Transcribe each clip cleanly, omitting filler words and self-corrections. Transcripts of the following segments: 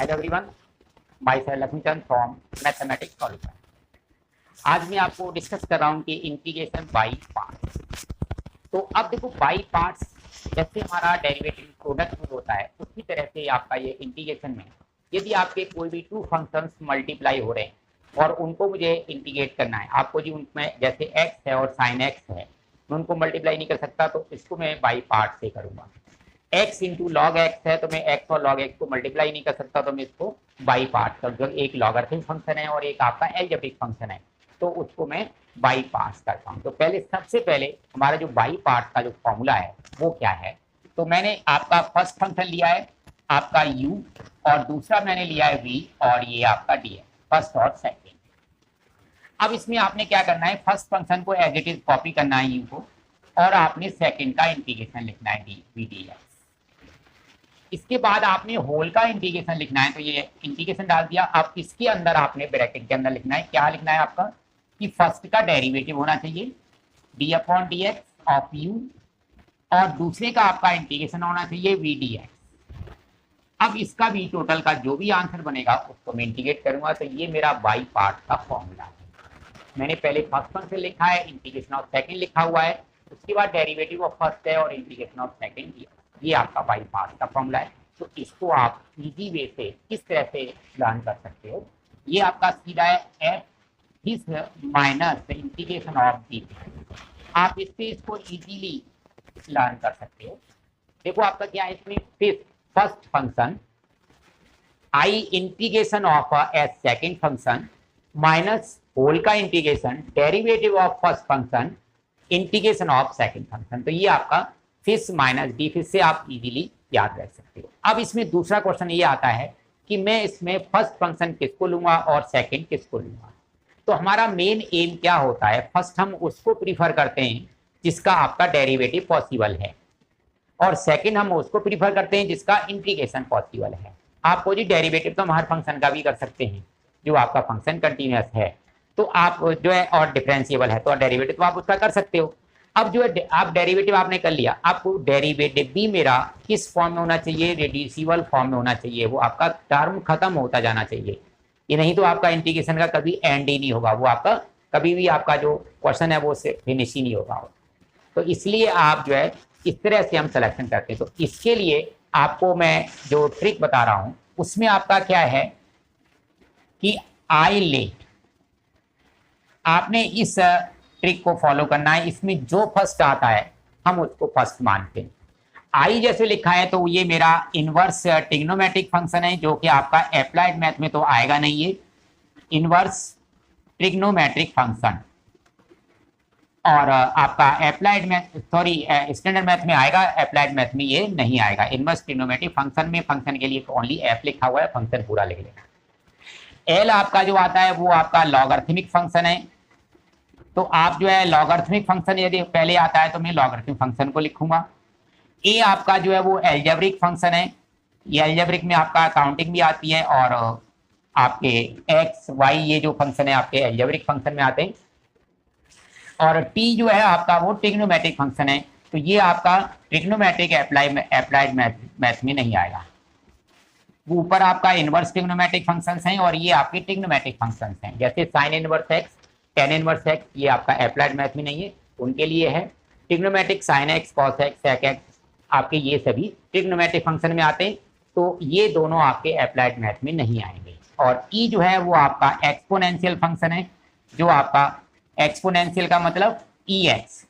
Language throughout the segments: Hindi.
Hello everyone, my self Laxmichand from mathematics solution. आज मैं आपको डिस्कस कर रहा हूँ कि इंटीग्रेशन बाई पार्ट्स। तो अब देखो, बाई पार्ट्स जैसे हमारा डेरिवेटिव प्रोडक्ट होता है उसी तरह से आपका ये इंटीग्रेशन में यदि आपके कोई भी टू फंक्शंस मल्टीप्लाई हो रहे हैं और उनको मुझे इंटीग्रेट करना है, आपको जी उनमें जैसे एक्स है और साइन एक्स है, मैं उनको मल्टीप्लाई नहीं कर सकता, तो इसको मैं बाई पार्ट से करूँगा। x इंटू लॉग एक्स है तो मैं x और log x को मल्टीप्लाई नहीं कर सकता, तो मैं इसको बाई पार्ट कर दूंगा। एक लॉगरिथमिक फंक्शन है और एक आपका एलजेब्रिक फंक्शन है, तो उसको मैं बाई पार्ट करता हूँ। तो पहले सबसे पहले हमारा जो बाई पार्ट का जो फॉर्मूला है वो क्या है, तो मैंने आपका फर्स्ट फंक्शन लिया है आपका u और दूसरा मैंने लिया है v और ये आपका dx, फर्स्ट और सेकेंड। अब इसमें आपने क्या करना है, फर्स्ट फंक्शन को एज इट इज कॉपी करना है u को, और आपने सेकेंड का इंटीग्रेशन लिखना है v dx। इसके बाद आपने होल का इंटीग्रेशन लिखना है, तो ये इंटीग्रेशन डाल दिया। अब इसके अंदर आपने ब्रैकेट के अंदर लिखना है, क्या लिखना है आपका, कि फर्स्ट का डेरिवेटिव होना चाहिए d upon d x of u और दूसरे का आपका इंटीग्रेशन होना चाहिए v dx। अब इसका भी टोटल का जो भी आंसर बनेगा उसको मैं इंटीग्रेट करूंगा, तो ये मेरा बाई पार्ट का फॉर्मूला है। मैंने पहले फर्स्ट फंक्शन लिखा है, इंटीग्रेशन ऑफ सेकेंड लिखा हुआ है, उसके बाद डेरिवेटिव ऑफ फर्स्ट है और इंटीग्रेशन ऑफ सेकेंड दिया। ये आपका बाई पार्ट का फॉर्मूला है। तो इसको आप इजी वे से किस तरह से लर्न कर सकते हो, ये आपका सीधा है F this minus integration of D. आप इससे इसको इजीली लर्न कर सकते हो। देखो आपका क्या है इसमें, first function I integration of a second function minus whole का integration derivative of first function integration of second function. तो ये आपका फिस माइनस डी, फिर से आप इजीली याद रख सकते हो। अब इसमें दूसरा क्वेश्चन ये आता है कि मैं इसमें फर्स्ट फंक्शन किसको लूंगा और सेकंड किसको लूंगा। तो हमारा मेन एम क्या होता है, फर्स्ट हम उसको प्रीफर करते हैं जिसका आपका डेरिवेटिव पॉसिबल है, और सेकंड हम उसको प्रीफर करते हैं जिसका इंटीग्रेशन पॉसिबल है। आपको जी डेरिवेटिव तो हम हर फंक्शन का भी कर सकते हैं, जो आपका फंक्शन कंटिन्यूअस है तो आप जो है, और डिफरेंशिएबल है तो डेरिवेटिव तो आप उसका कर सकते हो। अब जो है आप डेरिवेटिव आपने कर लिया, आपको डेरिवेटिव भी मेरा किस फॉर्म में होना चाहिए, रिड्यूसिबल फॉर्म में होना चाहिए। वो आपका टर्म खत्म होता जाना चाहिए, ये नहीं तो आपका इंटीग्रेशन का कभी एंड ही नहीं होगा, वो आपका कभी भी आपका जो क्वेश्चन है वो फिनिश ही नहीं होगा। तो इसलिए आप जो है इस तरह से हम सिलेक्शन करते हैं। तो इसके लिए आपको मैं जो ट्रिक बता रहा हूं उसमें आपका क्या है कि आई लेट, आपने इस ट्रिक को फॉलो करना है। इसमें जो फर्स्ट आता है हम उसको फर्स्ट मानते हैं। आई जैसे लिखा है तो ये मेरा इनवर्स ट्रिग्नोमेट्रिक फंक्शन है, जो कि आपका अप्लाइड मैथ में तो आएगा नहीं, ये इनवर्स ट्रिग्नोमेट्रिक फंक्शन। और आपका applied math sorry standard math में आएगा, अप्लाइड मैथ में ये नहीं आएगा। इनवर्स ट्रिग्नोमेट्रिक फंक्शन में फंक्शन के लिए ओनली एफ लिखा हुआ है, फंक्शन पूरा लिख लेना। एल आपका जो आता है वो आपका लॉगरिथमिक फंक्शन है। तो आप जो है लॉगरिथमिक फंक्शन यदि पहले आता है तो मैं लॉगरिथमिक फंक्शन को लिखूंगा। ए आपका जो है वो एल्जेब्रिक फंक्शन है, ये एल्जेब्रिक में आपका काउंटिंग भी आती है, और आपके एक्स वाई ये जो फंक्शन है आपके एल्जेब्रिक फंक्शन में आते हैं। और टी जो है आपका वो ट्रिग्नोमेट्रिक फंक्शन है, तो ये आपका ट्रिग्नोमेट्रिक अप्लाइड मैथ में नहीं आएगा। वो ऊपर आपका इनवर्स ट्रिग्नोमेट्रिक फंक्शंस हैं और ये आपके ट्रिग्नोमेट्रिक फंक्शंस हैं, जैसे sine inverse x, tan inverse x, ये आपका अप्लाइड मैथ में नहीं है, उनके लिए है। Trigonometric sine x, cos x, sec x, आपके ये सभी ट्रिग्नोमेट्रिक फंक्शन में आते हैं, तो ये दोनों आपके अप्लाइड मैथ में नहीं आएंगे। और ई जो है वो आपका एक्सपोनेंशियल फंक्शन है, जो आपका एक्सपोनेंशियल का मतलब ई एक्स,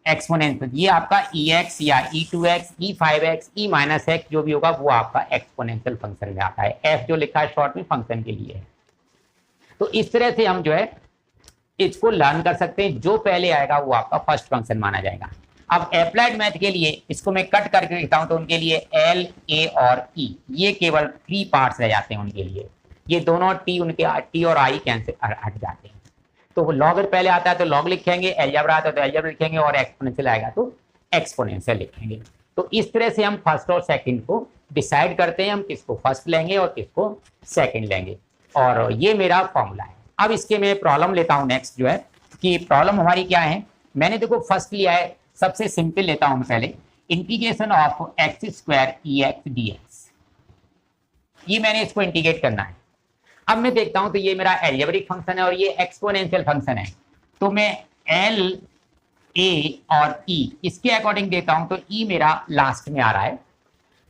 एक्सपोनेंशियल, ये आपका ई एक्स या e2x, e5x, e-x जो भी होगा वो आपका एक्सपोनेंशियल फंक्शन में आता है। एफ जो लिखा है शॉर्ट में फंक्शन के लिए है। तो इस तरह से हम जो है इसको लर्न कर सकते हैं, जो पहले आएगा वो आपका फर्स्ट फंक्शन माना जाएगा। अब अप्लाइड मैथ के लिए इसको मैं कट करके लिखता हूं, तो उनके लिए एल, ए और ई ये केवल 3 पार्ट्स रह जाते हैं उनके लिए। ये दोनों टी, उनके टी और आई कैंसिल हट जाते हैं। तो लॉग पहले आता है तो लॉग लिखेंगे, अलजेब्रा आता है तो अलजेब्रा लिखेंगे, और एक्सपोनेंशियल आएगा तो एक्सपोनेंशियल लिखेंगे। तो इस तरह से हम फर्स्ट और सेकंड को डिसाइड करते हैं, हम किसको फर्स्ट लेंगे और किसको सेकंड लेंगे। और ये मेरा फॉर्मूला है। अब इसके मैं प्रॉब्लम लेता हूँ नेक्स्ट, जो है कि प्रॉब्लम हमारी क्या है। मैंने देखो फर्स्ट लिया है, सबसे सिंपल लेता हूँ मैं पहले, integration of x square E x d x. ये मैंने इसको इंटीग्रेट करना है। अब मैं देखता हूं तो ये मेरा एल्जेब्रिक फंक्शन है और ये एक्सपोनेंशियल फंक्शन है, तो मैं एल ए और ई इसके अकॉर्डिंग देता हूं, तो ई मेरा लास्ट में आ रहा है,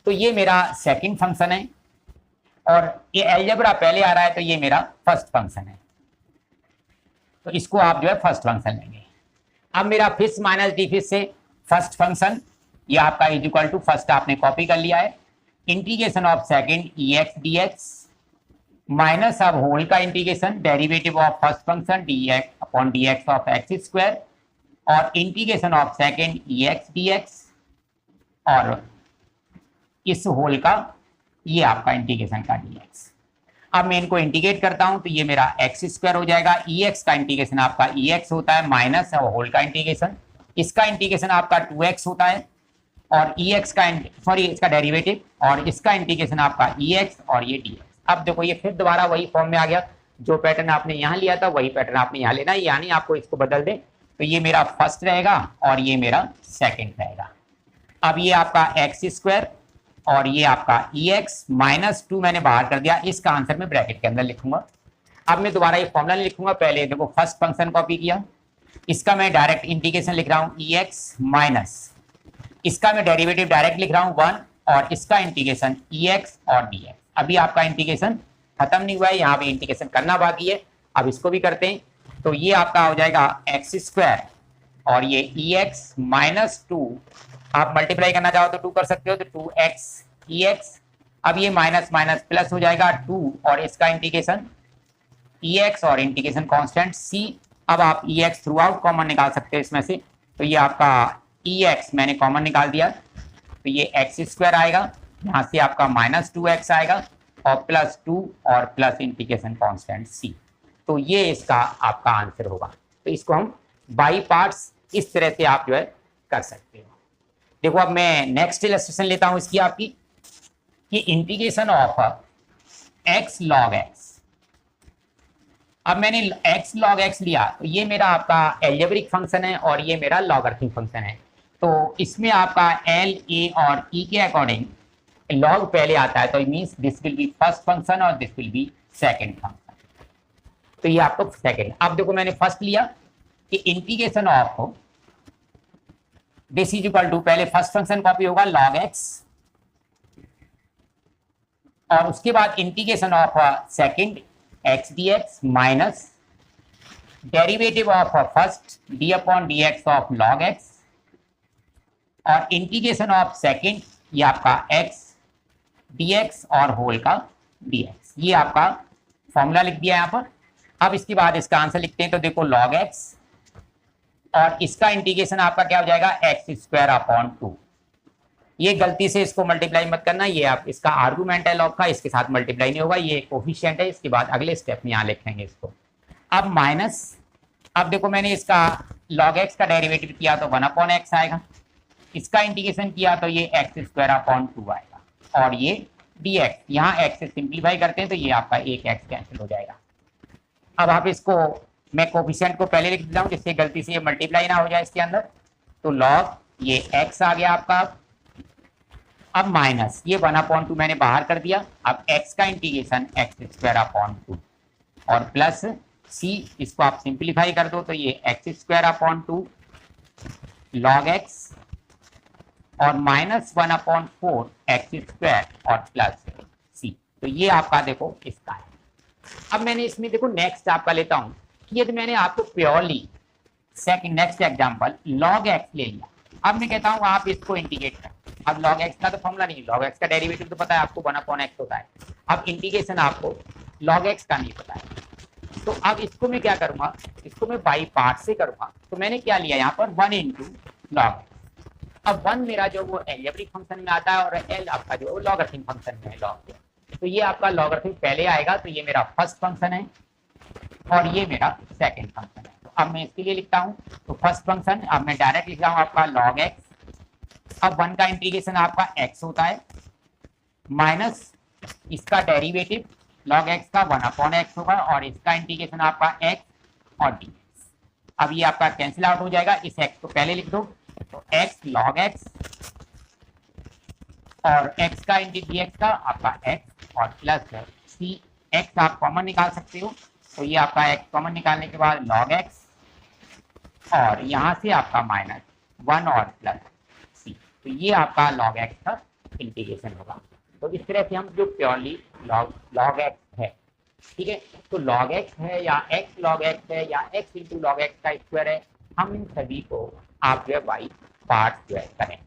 तो ये मेरा सेकंड फंक्शन है, और ये एल्जेब्रा पहले आ रहा है, तो ये मेरा फर्स्ट फंक्शन है, तो इसको आप जो है फर्स्ट फंक्शन लेंगे। अब मेरा फिश माइनस डी फिश से फर्स्ट फंक्शन ये आपका इज इक्वल टू फर्स्ट आपने कॉपी कर लिया है, integration of second e x d x minus अब होल का integration derivative of first function d x upon d x of x square और integration of second e x d x और इस होल का ये आपका इंटीग्रेशन का डी एक्स। अब मैं इनको इंटीग्रेट करता हूं तो ये मेरा एक्स स्क्वायर हो जाएगा, ई एक्स का इंटीग्रेशन आपका ई एक्स होता है माइनस होल का इंटीग्रेशन, इसका इंटीग्रेशन आपका 2x होता है और ई एक्स का सॉरी इसका डेरिवेटिव और इसका इंटीग्रेशन आपका ई एक्स और ये डी एक्स। अब देखो ये फिर दोबारा वही फॉर्म में आ गया, जो पैटर्न आपने यहाँ लिया था वही पैटर्न आपने यहाँ लेना है, यानी आपको इसको बदल दे तो ये मेरा फर्स्ट रहेगा और ये मेरा सेकेंड रहेगा। अब ये आपका एक्स स्क्वायर और ये आपका ई एक्स माइनस 2 मैंने बाहर कर दिया, इसका आंसर मैं ब्रैकेट के अंदर लिखूंगा। अब मैं दोबारा ये फॉर्मूला नहीं लिखूंगा, पहले देखो फर्स्ट फंक्शन कॉपी किया, इसका मैं डायरेक्ट इंटीग्रेशन लिख रहा हूँ ई एक्स माइनस इसका मैं डेरिवेटिव डायरेक्ट लिख रहा हूँ 1 और इसका इंटीग्रेशन ई एक्स और डी एक्स। अभी आपका इंटीग्रेशन खत्म नहीं हुआ है, यहाँ पे इंटीग्रेशन करना बाकी है, अब इसको भी करते हैं। तो ये आपका हो जाएगा एक्स स्क्वायर और ये ई एक्स माइनस 2, आप मल्टीप्लाई करना चाहो तो 2 कर सकते हो, तो 2x ई एक्स। अब ये माइनस माइनस प्लस हो जाएगा 2 और इसका इंटीग्रेशन ई एक्स और इंटीग्रेशन कांस्टेंट c। अब आप ई एक्स थ्रू आउट कॉमन निकाल सकते हो इसमें से, तो ये आपका ई एक्स मैंने कॉमन निकाल दिया, तो ये एक्स स्क्वायर आएगा, यहाँ से आपका माइनस 2x आएगा और प्लस 2 और प्लस इंटीग्रेशन कांस्टेंट c। तो ये इसका आपका आंसर होगा। तो इसको हम बाई पार्ट्स इस तरह से आप जो है कर सकते हो। देखो अब मैं नेक्स्ट इलस्ट्रेशन लेता हूं इसकी आपकी, कि integration of x log x। अब मैंने x log x लिया, तो ये मेरा आपका एल्जेब्रिक फंक्शन है और ये मेरा लॉगरिथमिक फंक्शन है, तो इसमें आपका l a और e के अकॉर्डिंग log पहले आता है, तो it means this will be first function और this will be second function, तो ये आपको सेकंड। अब देखो मैंने फर्स्ट लिया कि integration of this is equal to, पहले फर्स्ट फंक्शन कॉपी होगा log x और उसके बाद integration of second x dx minus derivative of first d upon dx of log x और इंटीग्रेशन ऑफ सेकंड ये आपका x dx और होल का dx। ये आपका फॉर्मूला लिख दिया यहाँ पर। अब इसके बाद इसका आंसर लिखते हैं, तो देखो log x और इसका इंटीग्रेशन आपका क्या हो जाएगा एक्स स्क्वायर अपॉन 2। ये गलती से इसको मल्टीप्लाई मत करना, ये आप इसका आर्गुमेंट है लॉग का, इसके साथ मल्टीप्लाई नहीं होगा, ये कोफिशिएंट है, इसके बाद अगले स्टेप में यहाँ लिखेंगे इसको। अब माइनस, अब देखो मैंने इसका log x का डेरिवेटिव किया तो 1 अपॉन एक्स आएगा, इसका इंटीग्रेशन किया तो ये एक्स स्क्वायर अपॉन 2 आएगा और ये dx, यहाँ x से सिंप्लीफाई करते हैं तो ये आपका एक x कैंसिल हो जाएगा। अब आप इसको मैं कोफिशिएंट को पहले लिख देता हूँ जिससे गलती से ये मल्टीप्लाई ना हो जाए इसके अंदर, तो log ये x आ गया आपका। अब माइनस ये 1 अपॉन 2 मैंने बाहर कर दिया, अब x का इंटीग्रेशन एक्स स्क्वायर अपॉन 2 और प्लस c, इसको आप सिंप्लीफाई कर दो तो ये x square upon 2 log x और माइनस 1 अपॉन 4 एक्स स्क्वायर और प्लस c। तो ये आपका देखो इसका है। अब मैंने इसमें देखो नेक्स्ट आपका लेता हूं कि यदि मैंने आपको purely second next example log x ले लिया, अब मैं कहता हूं आप इसको इंटीग्रेट कर। अब log x का तो फॉर्मूला नहीं, log x का डेरिवेटिव तो पता है आपको 1 अपॉन x होता है, अब इंटीग्रेशन आपको log x का नहीं पता है, तो अब इसको मैं क्या करूंगा, इसको मैं बाई पार्ट से करूंगा। तो मैंने क्या लिया यहाँ पर 1 इंटू log x। अब 1 मेरा जो वो एल्जेब्रिक फंक्शन में आता है और l आपका जो वो लॉगरिथमिक फंक्शन में है log, तो ये आपका लॉगरिथमिक पहले आएगा, तो ये मेरा फर्स्ट फंक्शन है और ये मेरा सेकंड फंक्शन है। तो अब मैं इसके लिए लिखता हूँ, तो फर्स्ट फंक्शन अब मैं डायरेक्ट लिख रहा हूँ आपका log x। अब 1 का इंटीग्रेशन आपका x होता है माइनस इसका डेरिवेटिव log x का 1 अपॉन x होगा और इसका इंटीग्रेशन आपका x और dx। अब ये आपका कैंसिल आउट हो जाएगा, इस x को पहले लिख दो, तो x log x और x का इंटी dx का आपका x और प्लस सी एक्स आप कॉमन निकाल सकते हो, तो ये आपका एक्स कॉमन निकालने के बाद लॉग एक्स और यहाँ से आपका माइनस 1 और प्लस सी, तो ये आपका लॉग एक्स का इंटीग्रेशन होगा। तो इस तरह से हम जो प्योरली लॉग एक्स है, ठीक है, तो लॉग एक्स है या एक्स लॉग एक्स है या एक्स इंटू लॉग एक्स का स्क्वायर है, हम इन सभी को आप जो है बाई पार्ट जो है करेंगे।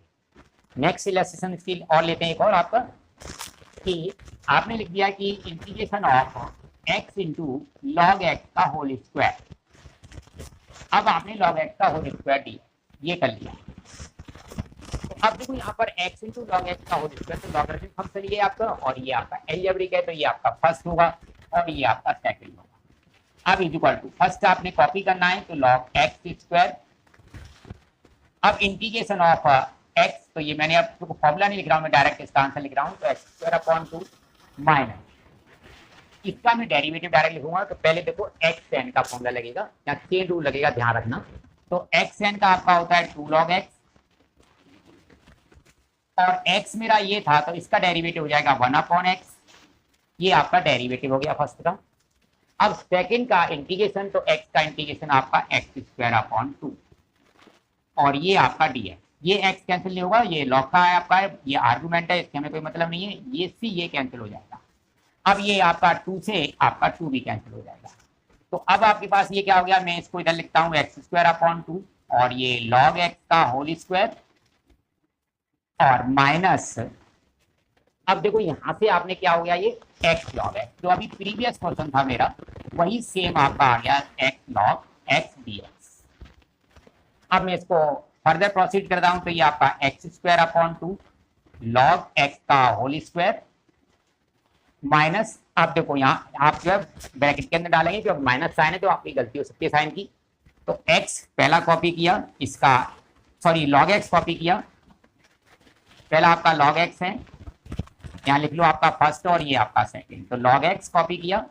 नेक्स्ट इलस्ट्रेशन स्किल और लेते हैं एक और आपका, कि आपने लिख दिया कि integration of x into log x का होल स्क्वायर। अब आपने लॉग एक्स का होल स्क्वायर दिया, ये कर लिया। तो अब देखो यहाँ पर x इंटू लॉग एक्स का होल स्क्वायर, तो लॉगरिथमिक फंक्शन ये आपका और ये आपका एलजेब्रिक है, तो ये आपका फर्स्ट होगा और ये आपका सेकंड होगा। अब इक्वल टू फर्स्ट आपने कॉपी करना है, तो लॉग एक्स स्क्वायर। अब इंटीग्रेशन ऑफ एक्स, तो ये मैंने आपको फॉर्मूला नहीं लिख रहा हूँ, मैं डायरेक्ट इसका आंसर लिख रहा हूँ, तो एक्स स्क्वायर अपॉन 2 माइनस इसका मैं डेरिवेटिव डायरेक्ट लिखूंगा। तो पहले देखो एक्स एन का फॉर्मूला लगेगा या चेन रूल लगेगा, ध्यान रखना। तो एक्स एन का आपका होता है 2 लॉग एक्स और x मेरा ये था, तो इसका डेरिवेटिव हो जाएगा 1 अपॉन एक्स, ये आपका डेरिवेटिव हो गया फर्स्ट का। अब सेकंड का इंटीग्रेशन, तो x का इंटीग्रेशन आपका एक्स स्क्वायर अपॉन 2 और ये आपका डी है, ये x कैंसिल नहीं होगा, ये लॉग का है आपका, ये आर्गुमेंट है, इसके हमें कोई मतलब नहीं है, ये सी ये कैंसिल हो जाएगा। अब ये आपका 2 से आपका 2 भी कैंसिल हो जाएगा। तो अब आपके पास ये क्या हो गया, मैं इसको इधर लिखता हूँ एक्स स्क्वायर अपॉन 2 और ये लॉग एक्स का होल स्क्वायर और माइनस, अब देखो यहां से आपने क्या हो गया, ये x लॉग एक्स, जो अभी प्रीवियस क्वेश्चन था मेरा वही सेम आपका आ गया x लॉग एक्स dx। अब मैं इसको फर्दर प्रोसीड करता हूं, तो ये आपका x square upon 2 log x का होल स्क्वायर माइनस, अब देखो यहाँ आप जो है ब्रैकेट के अंदर डालेंगे, जो माइनस साइन है तो आपकी गलती हो सकती है साइन की, तो x पहला कॉपी किया, इसका सॉरी लॉग एक्स कॉपी किया, पहला आपका लॉग एक्स है, यहाँ लिख लो आपका फर्स्ट और ये आपका सेकंड, तो लॉग एक्स कॉपी किया,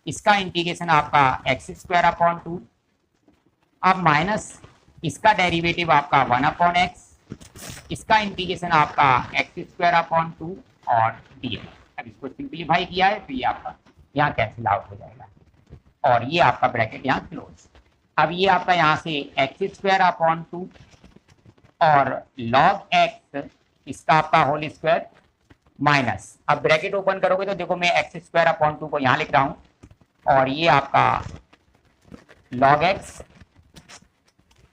इसका इंटीग्रेशन आपका एक्स स्क्वायर अपॉन 2, अब माइनस इसका डेरिवेटिव आपका 1 अपॉन एक्स, इसका इंटीग्रेशन आपका एक्स स्क्वायर अपॉन 2 और डी। अब इसको सिंप्लीफाई किया है, तो ये आपका यहाँ कैंसिल आउट हो जाएगा और ये आपका ब्रैकेट यहाँ क्लोज। अब ये आपका यहाँ से एक्स स्क्वायर अपॉन 2 और लॉग एक्स इसका आपका होल स्क्वायर माइनस, अब ब्रैकेट ओपन करोगे तो देखो मैं एक्स स्क्वायर अपॉन 2 को यहाँ लिख रहा हूँ और ये आपका लॉग एक्स,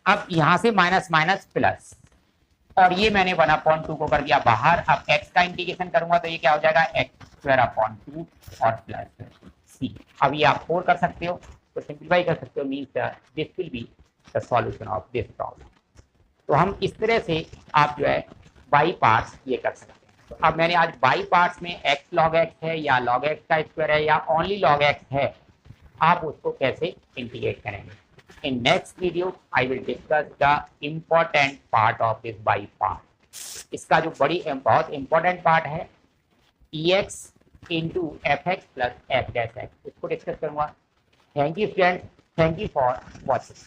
अब यहाँ से माइनस माइनस प्लस और ये मैंने 1 अपॉन 2 को कर दिया बाहर। अब x का इंटीग्रेशन करूंगा तो ये क्या हो जाएगा, एक्स स्क्वायर अपॉन 2 और प्लस सी। अब ये आप 4 कर सकते हो, तो सिंप्लीफाई कर सकते हो, means this will be the solution of this problem. तो हम इस तरह से आप जो है बाई पार्ट्स ये कर सकते हैं। तो अब मैंने आज बाई पार्ट्स में x लॉग एक्स है या लॉग एक्स का स्क्वायर है या ओनली लॉग एक्स है, आप उसको कैसे इंटीग्रेट करेंगे। In next video, I will discuss the important part of this by part. इसका जो बहुत important part है ex into fx plus f dash x, इसको डिस्कस करूँगा। Thank you friends, thank you for watching.